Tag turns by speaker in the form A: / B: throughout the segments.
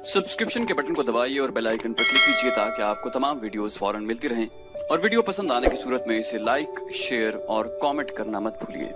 A: Subscription के button को दबाइए और बेल आइकन पर क्लिक कीजिए ताकि आपको तमाम वीडियोस फौरन मिलती रहें और वीडियो पसंद आने की सूरत में इसे लाइक, शेयर और कमेंट करना मत भूलिए।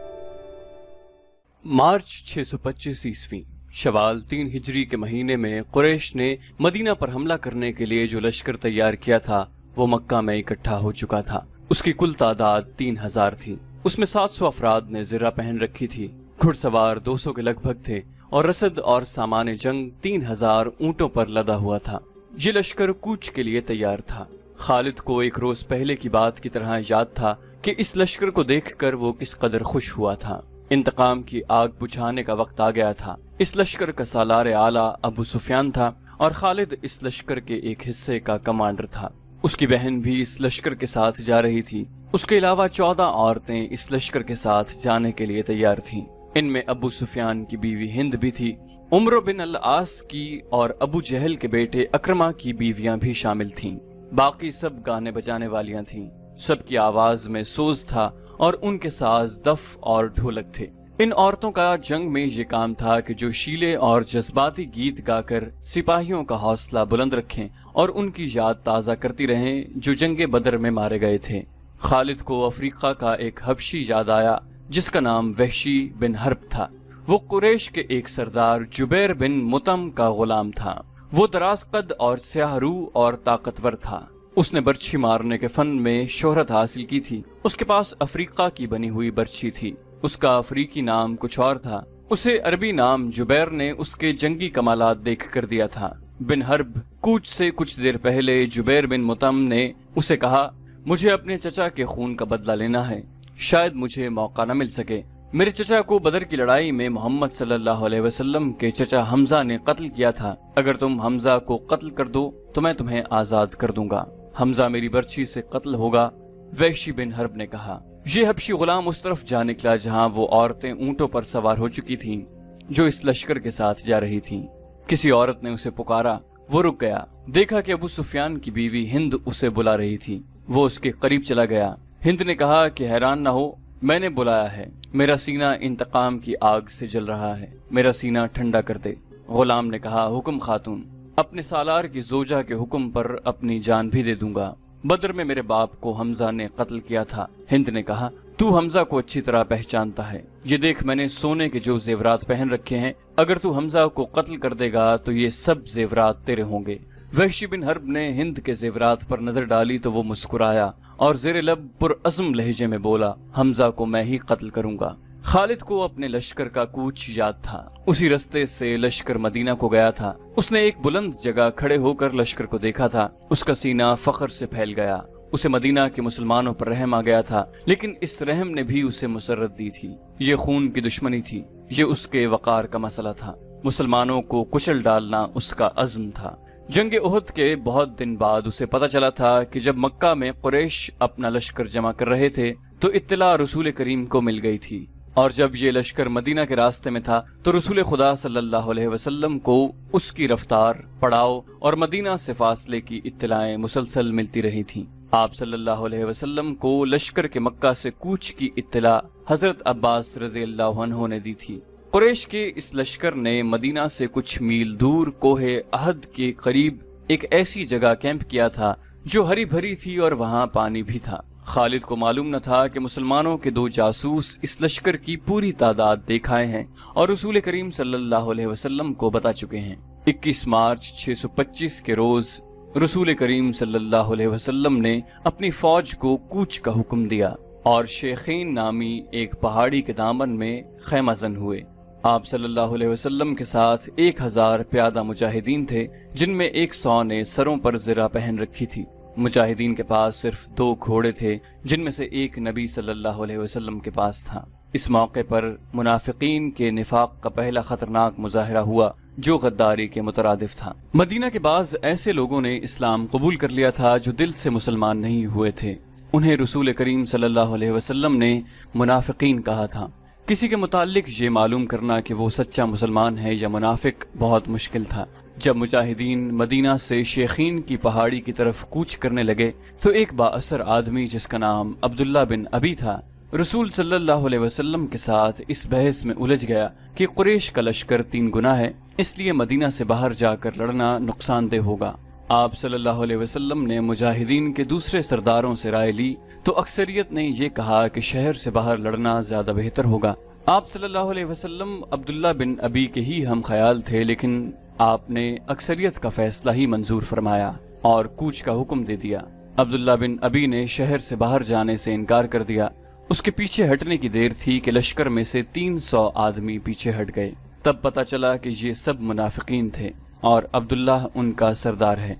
B: मार्च 625 ईस्वी शवाल 3 हिजरी के महीने में कुरैश ने मदीना पर हमला करने के लिए जो लश्कर तैयार किया था वो मक्का में इकट्ठा हो चुका था। उसकी कुल तादाद 3000 थी। उसमें 700 अफराद ने ज़िरा पहन रखी थी, घुड़सवार 200 के लगभग थे और रसद और सामान जंग 3000 ऊंटों पर लदा हुआ था। ये लश्कर कूच के लिए तैयार था। खालिद को एक रोज पहले की बात की तरह याद था कि इस लश्कर को देखकर वो किस कदर खुश हुआ था। इंतकाम की आग बुझाने का वक्त आ गया था। इस लश्कर का सालार आला अबू सुफियान था और खालिद इस लश्कर के एक हिस्से का कमांडर था। उसकी बहन भी इस लश्कर के साथ जा रही थी। उसके अलावा 14 औरतें इस लश्कर के साथ जाने के लिए तैयार थीं। इनमें अबू सुफियान की बीवी हिंद भी थी। उमर बिन अल आस की और अबू जहल के बेटे अक्रमा की बीवियां भी शामिल थीं। बाकी सब गाने बजाने वालियां थीं। सबकी आवाज में सोज था और उनके साज दफ और ढोलक थे। इन औरतों का जंग में ये काम था कि जो शीले और जज्बाती गीत गाकर सिपाहियों का हौसला बुलंद रखें और उनकी याद ताज़ा करती रहें जो जंगे बदर में मारे गए थे। खालिद को अफ्रीका का एक हबशी याद आया जिसका नाम वहशी बिन हर्ब था। वो कुरैश के एक सरदार जुबैर बिन मुतम का गुलाम था। वो दराज कद और स्याह रू और ताकतवर था। उसने बर्छी मारने के फन में शोहरत हासिल की थी। उसके पास अफ्रीका की बनी हुई बर्छी थी। उसका अफ्रीकी नाम कुछ और था। उसे अरबी नाम जुबैर ने उसके जंगी कमालात देख कर दिया था। बिन हर्ब कूच से कुछ देर पहले जुबैर बिन मुतम ने उसे कहा, मुझे अपने चचा के खून का बदला लेना है। शायद मुझे मौका न मिल सके। मेरे चचा को बदर की लड़ाई में मोहम्मद सल्लल्लाहु अलैहि वसल्लम के चचा हमजा ने कत्ल किया था। अगर तुम हमजा को कत्ल कर दो तो मैं तुम्हें आजाद कर दूंगा। हमजा मेरी बर्छी से कत्ल होगा। वहशी बिन हर्ब ने कहा। ये हबशी गुलाम उस तरफ जा निकला जहां वो औरतें ऊंटों पर सवार हो चुकी थीं जो इस लश्कर के साथ जा रही थीं। किसी औरत ने उसे पुकारा। वो रुक गया। देखा कि अबू सुफियान की बीवी हिंद उसे बुला रही थी। वो उसके करीब चला गया। हिंद ने कहा कि हैरान न हो, मैंने बुलाया है। मेरा सीना इंतकाम की आग से जल रहा है। मेरा सीना ठंडा कर दे। गुलाम ने कहा, हुक्म खातून, अपने सालार की जोजा के हुक्म पर अपनी जान भी दे दूंगा। बदर में मेरे बाप को हमजा ने कत्ल किया था। हिंद ने कहा, तू हमजा को अच्छी तरह पहचानता है। ये देख, मैंने सोने के जो जेवरात पहन रखे हैं। अगर तू हमजा को कत्ल कर देगा तो ये सब जेवरात तेरे होंगे। वहशी बिन हर्ब ने हिंद के जेवरात पर नजर डाली तो वो मुस्कुराया और जेर लब पुरअज़्म लहजे में बोला, हमजा को मैं ही कत्ल करूंगा। खालिद को अपने लश्कर का कूच याद था। उसी रास्ते से लश्कर मदीना को गया था। उसने एक बुलंद जगह खड़े होकर लश्कर को देखा था। उसका सीना फख्र से फैल गया। उसे मदीना के मुसलमानों पर रहम आ गया था, लेकिन इस रहम ने भी उसे मुसर्रत दी थी। ये खून की दुश्मनी थी। ये उसके वकार का मसला था। मुसलमानों को कुचल डालना उसका अज़्म था। जंग उहद के बहुत दिन बाद उसे पता चला था कि जब मक्का में कुरैश अपना लश्कर जमा कर रहे थे तो इत्तला रसूल करीम को मिल गई थी, और जब ये लश्कर मदीना के रास्ते में था तो रसूल खुदा सल्लल्लाहु अलैहि वसल्लम को उसकी रफ्तार, पड़ाव और मदीना से फासले की इत्तलाएं मुसलसल मिलती रही थीं। आप सल्लल्लाहु अलैहि वसल्लम को लश्कर के मक्का से कूच की इत्तला हजरत अब्बास रज़ी अल्लाहु अन्हु ने दी थी। कुरैश के इस लश्कर ने मदीना से कुछ मील दूर कोहे अहद के करीब एक ऐसी जगह कैंप किया था जो हरी भरी थी और वहां पानी भी था। खालिद को मालूम न था कि मुसलमानों के 2 जासूस इस लश्कर की पूरी तादाद देखाए हैं और रसूल करीम सल्लल्लाहु अलैहि वसल्लम को बता चुके हैं। 21 मार्च 625 के रोज रसूल करीम सल्लल्लाहु अलैहि वसल्लम ने अपनी फौज को कूच का हुक्म दिया और शेखीन नामी एक पहाड़ी के दामन में खैमाजन हुए। आप सल्लल्लाहु अलैहि वसल्लम के साथ 1000 प्यादा मुजाहिदीन थे, जिनमें 100 ने सरों पर ज़िरा पहन रखी थी। मुजाहिदीन के पास सिर्फ 2 घोड़े थे, जिनमें से एक नबी सल्लल्लाहु अलैहि वसल्लम के पास था। इस मौके पर मुनाफिकीन के निफाक का पहला खतरनाक मुजाहिरा हुआ जो गद्दारी के मुतरादिफ था। मदीना के बाद ऐसे लोगों ने इस्लाम कबूल कर लिया था जो दिल से मुसलमान नहीं हुए थे। उन्हें रसूल करीम सल्लल्लाहु अलैहि वसल्लम ने मुनाफिकीन कहा था। किसी के मुताल्लिक ये मालूम करना कि वो सच्चा मुसलमान है या मुनाफिक बहुत मुश्किल था। जब मुजाहिदीन मदीना से शेखीन की पहाड़ी की तरफ कूच करने लगे तो एक बाअसर आदमी जिसका नाम अब्दुल्ला बिन अबी था रसूल सल्लल्लाहु अलैहि वसल्लम के साथ इस बहस में उलझ गया कि कुरैश का लश्कर 3 गुना है, इसलिए मदीना से बाहर जाकर लड़ना नुकसानदेह होगा। आप सल्लल्लाहु अलैहि वसल्लम ने मुजाहिदीन के दूसरे सरदारों से राय ली तो अक्सरियत ने ये कहा कि शहर से बाहर लड़ना ज्यादा बेहतर होगा। आप सल्लल्लाहु अलैहि वसल्लम अब्दुल्ला बिन अबी के ही हम ख्याल थे, लेकिन आपने अक्सरियत का फैसला ही मंजूर फरमाया और कूच का हुक्म दे दिया। अब्दुल्ला बिन अबी ने शहर से बाहर जाने से इनकार कर दिया। उसके पीछे हटने की देर थी कि लश्कर में से 300 आदमी पीछे हट गए। तब पता चला कि ये सब मुनाफिकीन थे और अब्दुल्ला उनका सरदार है।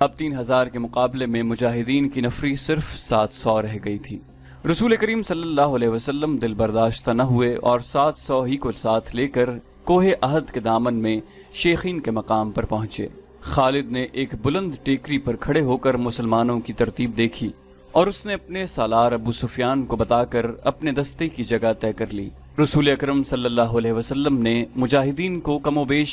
B: अब 3000 के मुकाबले में मुजाहिदीन की नफरी सिर्फ 700 रह गई थी। रसूल करीम सल्लल्लाहु अलैहि वसल्लम दिल बर्दाश्त न हुए और 700 ही को साथ लेकर कोहे अहद के दामन में शेखीन के मकाम पर पहुंचे। खालिद ने एक बुलंद टेकरी पर खड़े होकर मुसलमानों की तरतीब देखी और उसने अपने सालार अबू सुफियान को बताकर अपने दस्ते की जगह तय कर ली। रसूल अकरम सल्लल्लाहु अलैहि वसल्लम ने मुजाहिदीन को कमोबेश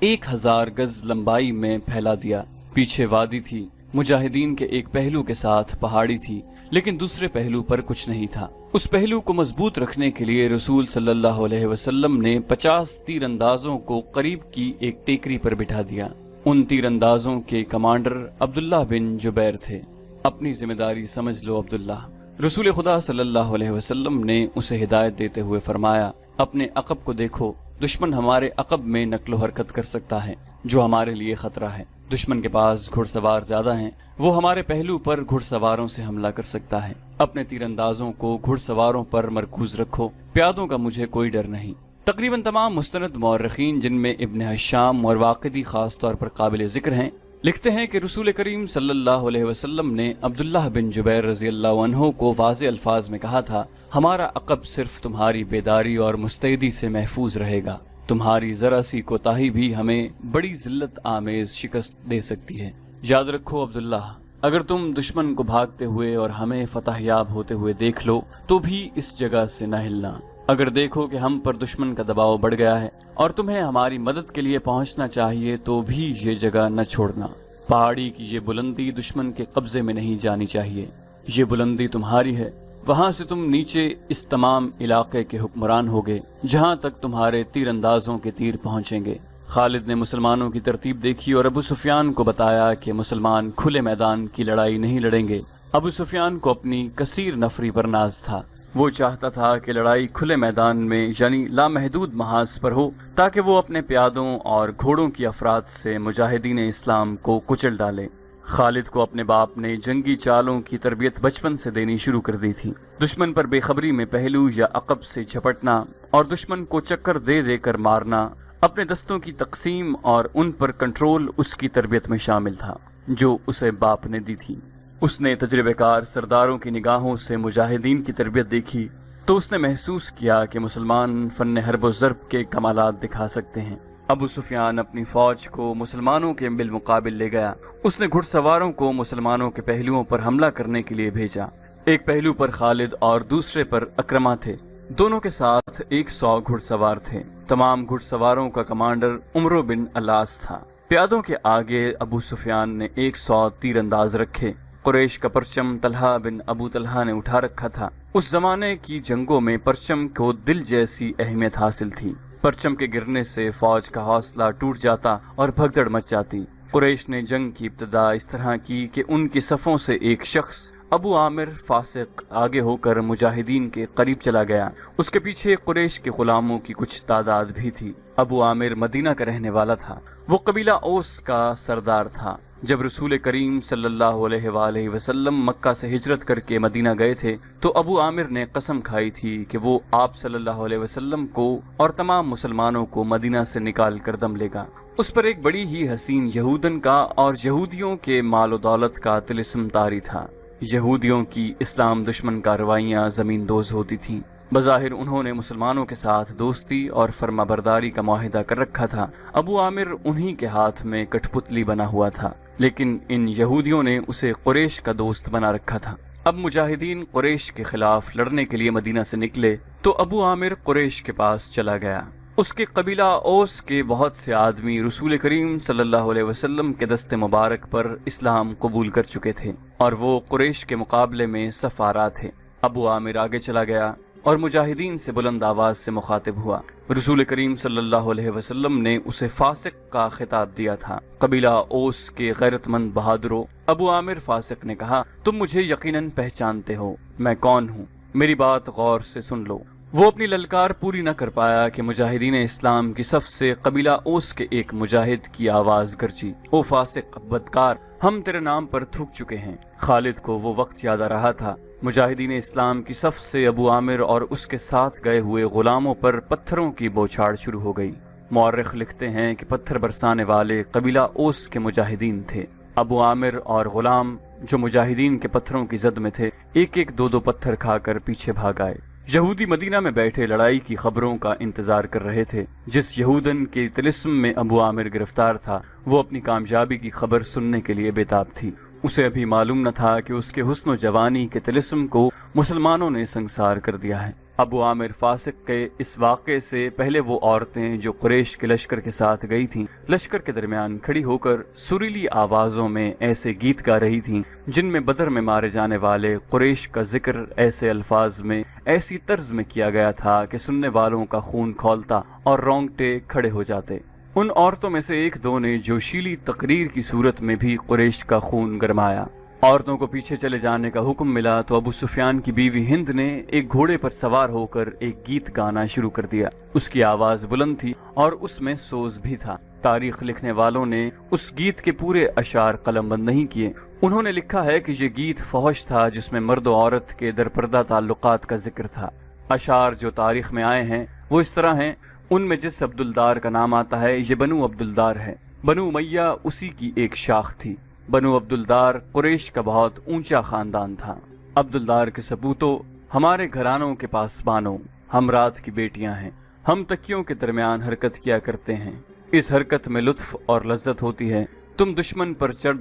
B: 1000 गज लंबाई में फैला दिया। पीछे वादी थी, मुजाहिदीन के एक पहलू के साथ पहाड़ी थी, लेकिन दूसरे पहलू पर कुछ नहीं था। उस पहलू को मजबूत रखने के लिए रसूल सल्लल्लाहु अलैहि वसल्लम ने 50 तीरंदाजों को करीब की एक टेकरी पर बिठा दिया। उन तीरंदाजों के कमांडर अब्दुल्ला बिन जुबैर थे। अपनी जिम्मेदारी समझ लो अब्दुल्ला। रसूल खुदा सल्लल्लाहु अलैहि वसल्लम ने उसे हिदायत देते हुए फरमाया, अपने अकब को देखो, दुश्मन हमारे अकब में नक्लो हरकत कर सकता है, जो हमारे लिए खतरा है। दुश्मन के पास घुड़सवार ज्यादा हैं, वो हमारे पहलू पर घुड़सवारों से हमला कर सकता है। अपने तीरंदाजों को घुड़सवारों पर मरकूज रखो, प्यादों का मुझे कोई डर नहीं। तकरीबन तमाम मुस्तनद मौरखीन, जिनमें इब्न हशाम और वाक़िदी खास तौर पर काबिल जिक्र हैं, लिखते हैं कि रसूल करीम सल्लल्लाहु अलैहि वसल्लम ने अब्दुल्लाह बिन जुबैर रज़ियल्लाहु अन्हु को वाज़े अल्फाज में कहा था, हमारा अक़ब सिर्फ तुम्हारी बेदारी और मुस्तैदी से महफूज रहेगा। तुम्हारी जरा सी कोताही भी हमें बड़ी जिल्लत आमेज शिकस्त दे सकती है। याद रखो अब्दुल्लाह, अगर तुम दुश्मन को भागते हुए और हमें फतहयाब होते हुए देख लो तो भी इस जगह से न हिलना। अगर देखो कि हम पर दुश्मन का दबाव बढ़ गया है और तुम्हें हमारी मदद के लिए पहुंचना चाहिए तो भी ये जगह न छोड़ना। पहाड़ी की ये बुलंदी दुश्मन के कब्जे में नहीं जानी चाहिए। ये बुलंदी तुम्हारी है, वहां से तुम नीचे इस तमाम इलाके के हुक्मरान होगे जहां तक तुम्हारे तीरंदाजों के तीर पहुंचेंगे। खालिद ने मुसलमानों की तरतीब देखी और अबू सुफियान को बताया कि मुसलमान खुले मैदान की लड़ाई नहीं लड़ेंगे। अबू सुफियान को अपनी कसीर नफरी पर नाज था। वो चाहता था कि लड़ाई खुले मैदान में यानी लामहदूद महाज पर हो, ताकि वो अपने प्यादों और घोड़ों की अफराद से मुजाहिदीन इस्लाम को कुचल डाले। खालिद को अपने बाप ने जंगी चालों की तरबियत बचपन से देनी शुरू कर दी थी। दुश्मन पर बेखबरी में पहलू या अकब से झपटना और दुश्मन को चक्कर दे देकर मारना, अपने दस्तों की तकसीम और उन पर कंट्रोल उसकी तरबियत में शामिल था जो उसे बाप ने दी थी। उसने तजुर्बेकार सरदारों की निगाहों से मुजाहिदीन की तरबियत देखी तो उसने महसूस किया कि मुसलमान फन हर्ब ज़र्ब के कमालात दिखा सकते हैं। अबू सुफियान अपनी फौज को मुसलमानों के बिलमुकाबिल ले गया। उसने घुड़सवारों को मुसलमानों के पहलुओं पर हमला करने के लिए भेजा। एक पहलू पर खालिद और दूसरे पर अक्रमा थे। दोनों के साथ 100 घुड़सवार थे। तमाम घुड़सवारों का कमांडर उमरो बिन अलास था। प्यादों के आगे अबू सुफियान ने 100 तीरंदाज रखे। कुरैश का परचम तलहा बिन अबू तलहा ने उठा रखा था। उस जमाने की जंगों में परचम को दिल जैसी अहमियत हासिल थी। परचम के गिरने से फौज का हौसला टूट जाता और भगदड़ मच जाती। कुरैश ने जंग की इब्तिदा इस तरह की कि उनकी सफ़ों से एक शख्स अबू आमिर फासिक आगे होकर मुजाहिदीन के करीब चला गया। उसके पीछे कुरैश के गुलामों की कुछ तादाद भी थी। अबू आमिर मदीना का रहने वाला था। वो कबीला ओस का सरदार था। जब रसूल करीम सल्लल्लाहु अलैहि वसल्लम मक्का से हिजरत करके मदीना गए थे तो अबू आमिर ने कसम खाई थी कि वो आप सल्लल्लाहु अलैहि वसल्लम को और तमाम मुसलमानों को मदीना से निकाल कर दम लेगा। उस पर एक बड़ी ही हसीन यहूदन का और यहूदियों के मालो दौलत का तिलिस्म तारी था। यहूदियों की इस्लाम दुश्मन कार्रवाइयाँ जमीन दोज होती थीं। बज़ाहिर उन्होंने मुसलमानों के साथ दोस्ती और फर्माबरदारी का मुआहिदा कर रखा था। अबू आमिर उन्हीं के हाथ में कठपुतली बना हुआ था, लेकिन इन यहूदियों ने उसे कुरैश का दोस्त बना रखा था। अब मुजाहिदीन कुरैश के खिलाफ लड़ने के लिए मदीना से निकले तो अबू आमिर कुरैश के पास चला गया। उसके कबीला ओस के बहुत से आदमी रसूल करीम सल्लल्लाहु अलैहि वसल्लम के दस्ते मुबारक पर इस्लाम कबूल कर चुके थे और वो कुरैश के मुकाबले में सफारा थे। ابو عامر آگے چلا گیا اور مجاہدین سے بلند آواز سے مخاطب ہوا۔ رسول کریم صلی اللہ علیہ وسلم نے اسے فاسق کا خطاب دیا تھا۔ قبیلہ اوس کے غیرت مند بہادروں، ابو عامر فاسق نے کہا، تم مجھے یقیناً پہچانتے ہو، میں کون ہوں، میری بات غور سے سن لو۔ وہ اپنی للکار پوری نہ کر پایا کہ مجاہدین اسلام کی صف سے قبیلہ اوس کے ایک مجاہد کی آواز گرجی، او فاسق بدکار، ہم تیرے نام پر تھوک چکے ہیں۔ خالد کو وہ وقت یاد آ رہا تھا۔ مجاہدین اسلام کی صف سے ابو عامر اور اس کے ساتھ گئے ہوئے غلاموں پر پتھروں کی بوچھاڑ شروع ہو گئی۔ مورخ لکھتے ہیں کہ پتھر برسانے والے قبیلہ اوس کے مجاہدین تھے۔ ابو عامر اور غلام جو مجاہدین کے پتھروں کی زد میں تھے، ایک ایک دو پتھر کھا کر پیچھے بھاگ آئے۔ یہودی مدینہ میں بیٹھے لڑائی کی خبروں کا انتظار کر رہے تھے۔ جس یہودن کے طلسم میں ابو عامر گرفتار تھا، وہ اپنی کامیابی کی خبر سننے کے لیے بےتاب تھی۔ اسے ابھی معلوم نہ تھا کہ اس کے حسن و جوانی کے طلسم کو مسلمانوں نے سنگسار کر دیا ہے۔ ابو عامر فاسق کے اس واقعے سے پہلے وہ عورتیں جو قریش کے لشکر کے ساتھ گئی تھیں، لشکر کے درمیان کھڑی ہو کر سریلی آوازوں میں ایسے گیت گا رہی تھیں جن میں بدر میں مارے جانے والے قریش کا ذکر ایسے الفاظ میں، ایسی طرز میں کیا گیا تھا کہ سننے والوں کا خون کھولتا اور رونگٹے کھڑے ہو جاتے۔ ان عورتوں میں سے ایک دو نے جوشیلی تقریر کی صورت میں بھی قریش کا خون گرمایا۔ عورتوں کو پیچھے چلے جانے کا حکم ملا تو ابو سفیان کی بیوی ہند نے ایک گھوڑے پر سوار ہو کر ایک گیت گانا شروع کر دیا۔ اس کی آواز بلند تھی اور اس میں سوز بھی تھا۔ تاریخ لکھنے والوں نے اس گیت کے پورے اشعار قلم بند نہیں کیے۔ انہوں نے لکھا ہے کہ یہ گیت فحش تھا جس میں مرد و عورت کے درپردہ تعلقات کا ذکر تھا۔ اشعار جو تاریخ میں آئے ہیں وہ اس طرح ہیں، ان میں جس عبدالدار کا نام آتا ہے یہ بنو عبدالدار ہے۔ بنو امیہ اسی کی ایک شاخ تھی۔ بنو عبدالدار قریش کا بہت اونچا خاندان تھا۔ عبدالدار کے سپوتوں، ہمارے گھرانوں کے پاسبانوں، ہم رات کی بیٹیاں ہیں، ہم تکیوں کے درمیان حرکت کیا کرتے ہیں، اس حرکت میں لطف اور لذت ہوتی ہے۔ تم دشمن پر چڑھ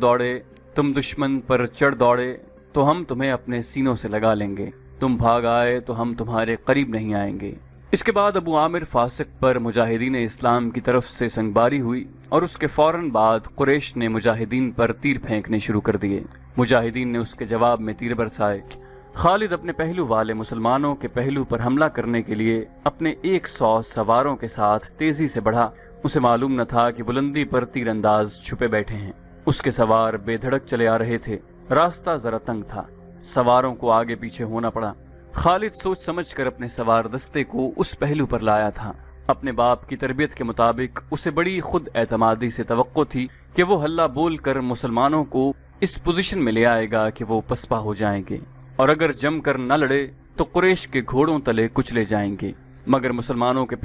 B: دوڑے تو ہم تمہیں اپنے سینوں سے لگا لیں گے، تم بھاگ آئے تو ہم تمہارے قریب نہیں آئیں گے۔ اس کے بعد ابو عامر فاسق پر مجاہدین اسلام کی طرف سے سنگباری ہوئی اور اس کے فوراً بعد قریش نے مجاہدین پر تیر پھینکنے شروع کر دیے۔ مجاہدین نے اس کے جواب میں تیر برسائے۔ خالد اپنے پہلو والے مسلمانوں کے پہلو پر حملہ کرنے کے لیے اپنے 100 سواروں کے ساتھ تیزی سے بڑھا۔ اسے معلوم نہ تھا کہ بلندی پر تیر انداز چھپے بیٹھے ہیں۔ اس کے سوار بے دھڑک چلے آ رہے تھے۔ راستہ ذرا تنگ تھا، سواروں کو آگے پیچھے ہونا پڑا۔ خالد سوچ سمجھ کر اپنے سوار دستے کو اس پہلو پر لایا تھا۔ اپنے باپ کی تربیت کے مطابق اسے بڑی خود اعتمادی سے توقع تھی کہ وہ ہلہ بول کر مسلمانوں کو اس پوزیشن میں لے آئے گا کہ وہ پسپا ہو جائیں گے، اور اگر جم کر نہ لڑے تو قریش کے گھوڑوں تلے کچلے جائیں گے۔ مگر مسلمانوں کے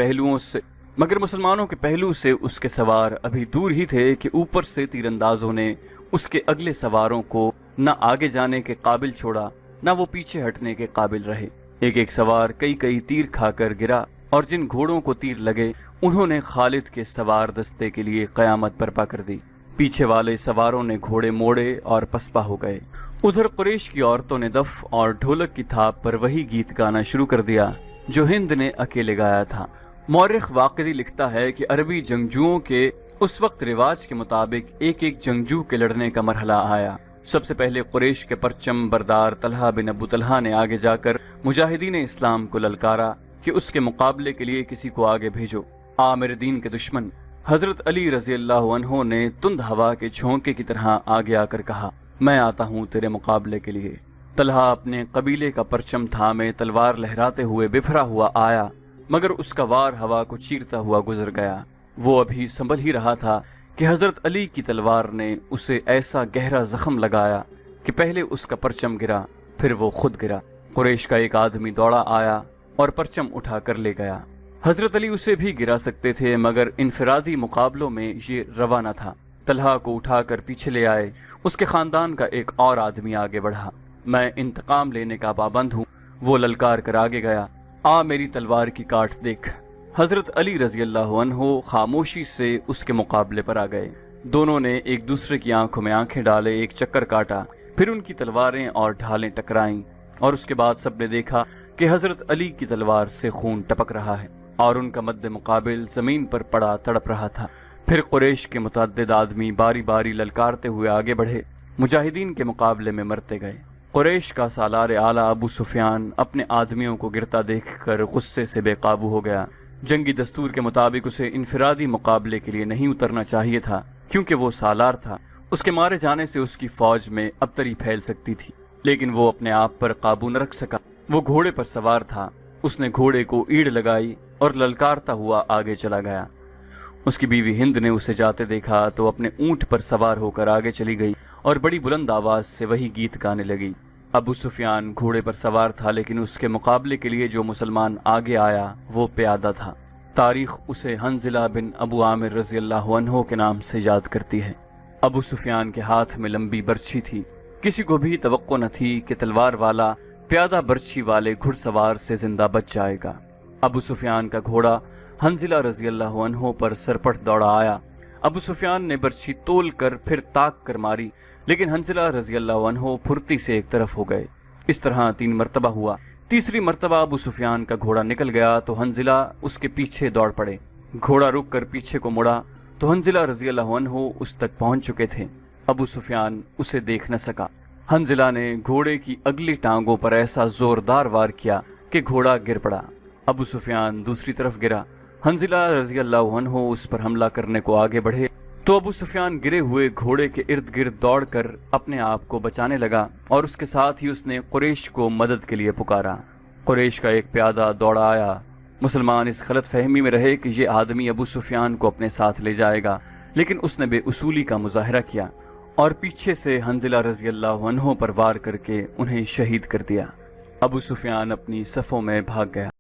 B: پہلو سے اس کے سوار ابھی دور ہی تھے کہ اوپر سے تیر اندازوں نے اس کے اگلے سواروں کو نہ آگے جانے کے قابل چھوڑا نہ وہ پیچھے ہٹنے کے قابل رہے۔ ایک ایک سوار کئی تیر کھا کر گرا، اور جن گھوڑوں کو تیر لگے انہوں نے خالد کے سوار دستے کے لیے قیامت برپا کر دی۔ پیچھے والے سواروں نے گھوڑے موڑے اور پسپا ہو گئے۔ ادھر قریش کی عورتوں نے دف اور ڈھولک کی تھاپ پر وہی گیت گانا شروع کر دیا جو ہند نے اکیلے گایا تھا۔ مورخ واقعی لکھتا ہے کہ عربی جنگجوؤں کے اس وقت رواج کے مطابق ایک ایک جنگجو کے لڑنے کا مرحلہ آیا۔ سب سے پہلے قریش کے پرچم بردار طلحہ بن ابو طلحہ نے آگے جا کر مجاہدین اسلام کو للکارا کہ اس کے مقابلے کے لیے کسی کو آگے بھیجو۔ عامر دین کے دشمن حضرت علی رضی اللہ عنہ نے تند ہوا کے جھونکے کی طرح آگے آ کر کہا، میں آتا ہوں تیرے مقابلے کے لیے۔ طلحہ اپنے قبیلے کا پرچم تھامے تلوار لہراتے ہوئے بفرا ہوا آیا، مگر اس کا وار ہوا کو چیرتا ہوا گزر گیا۔ وہ ابھی سنبھل ہی رہا تھا کہ حضرت علی کی تلوار نے اسے ایسا گہرا زخم لگایا کہ پہلے اس کا پرچم گرا، پھر وہ خود گرا۔ قریش کا ایک آدمی دوڑا آیا اور پرچم اٹھا کر لے گیا۔ حضرت علی اسے بھی گرا سکتے تھے، مگر انفرادی مقابلوں میں یہ روا نہ تھا۔ طلحہ کو اٹھا کر پیچھے لے آئے۔ اس کے خاندان کا ایک اور آدمی آگے بڑھا۔ میں انتقام لینے کا پابند ہوں، وہ للکار کر آگے گیا، آ میری تلوار کی کاٹ دیکھ۔ حضرت علی رضی اللہ عنہ خاموشی سے اس کے مقابلے پر آ گئے۔ دونوں نے ایک دوسرے کی آنکھوں میں آنکھیں ڈالے، ایک چکر کاٹا، پھر ان کی تلواریں اور ڈھالیں ٹکرائیں، اور اس کے بعد سب نے دیکھا کہ حضرت علی کی تلوار سے خون ٹپک رہا ہے اور ان کا مد مقابل زمین پر پڑا تڑپ رہا تھا۔ پھر قریش کے متعدد آدمی باری باری للکارتے ہوئے آگے بڑھے، مجاہدین کے مقابلے میں مرتے گئے۔ قریش کا سالار اعلیٰ ابو سفیان اپنے آدمیوں کو گرتا دیکھ کر غصے سے بے قابو ہو گیا۔ جنگی دستور کے مطابق اسے انفرادی مقابلے کے لیے نہیں اترنا چاہیے تھا، کیونکہ وہ سالار تھا۔ اس کے مارے جانے سے اس کی فوج میں ابتری پھیل سکتی تھی، لیکن وہ اپنے آپ پر قابو نہ رکھ سکا۔ وہ گھوڑے پر سوار تھا۔ اس نے گھوڑے کو ایڑ لگائی اور للکارتا ہوا آگے چلا گیا۔ اس کی بیوی ہند نے اسے جاتے دیکھا تو اپنے اونٹ پر سوار ہو کر آگے چلی گئی اور بڑی بلند آواز سے وہی گیت گانے لگی۔ ابو سفیان گھوڑے پر سوار تھا، لیکن اس کے مقابلے کے لیے جو مسلمان آگے آیا وہ پیادہ تھا۔ تاریخ اسے حنظلہ بن ابو عامر رضی اللہ عنہ کے نام سے یاد کرتی ہے۔ ابو سفیان کے ہاتھ میں لمبی برچھی تھی۔ کسی کو بھی توقع نہ تھی کہ تلوار والا پیادہ برچھی والے گھڑ سوار سے زندہ بچ جائے گا۔ ابو سفیان کا گھوڑا حنظلہ رضی اللہ عنہ پر سرپٹ دوڑا آیا۔ ابو سفیان نے برچھی تول کر پھر تاک کر ماری، لیکن حنظلہ رضی اللہ عنہ پھرتی سے ایک طرف ہو گئے۔ اس طرح 3 مرتبہ ہوا۔ تیسری مرتبہ ابو سفیان کا گھوڑا نکل گیا تو حنظلہ اس کے پیچھے دوڑ پڑے۔ گھوڑا رک کر پیچھے کو مڑا تو حنظلہ رضی اللہ عنہ اس تک پہنچ چکے تھے۔ ابو سفیان اسے دیکھ نہ سکا۔ حنظلہ نے گھوڑے کی اگلی ٹانگوں پر ایسا زوردار وار کیا کہ گھوڑا گر پڑا۔ ابو سفیان دوسری طرف گرا۔ حنظلہ رضی اللہ عنہ اس پر حملہ کرنے کو آگے بڑھے تو ابو سفیان گرے ہوئے گھوڑے کے ارد گرد دوڑ کر اپنے آپ کو بچانے لگا، اور اس کے ساتھ ہی اس نے قریش کو مدد کے لیے پکارا۔ قریش کا ایک پیادہ دوڑا آیا۔ مسلمان اس غلط فہمی میں رہے کہ یہ آدمی ابو سفیان کو اپنے ساتھ لے جائے گا، لیکن اس نے بے اصولی کا مظاہرہ کیا اور پیچھے سے حنظلہ رضی اللہ عنہ پر وار کر کے انہیں شہید کر دیا۔ ابو سفیان اپنی صفوں میں بھاگ گیا۔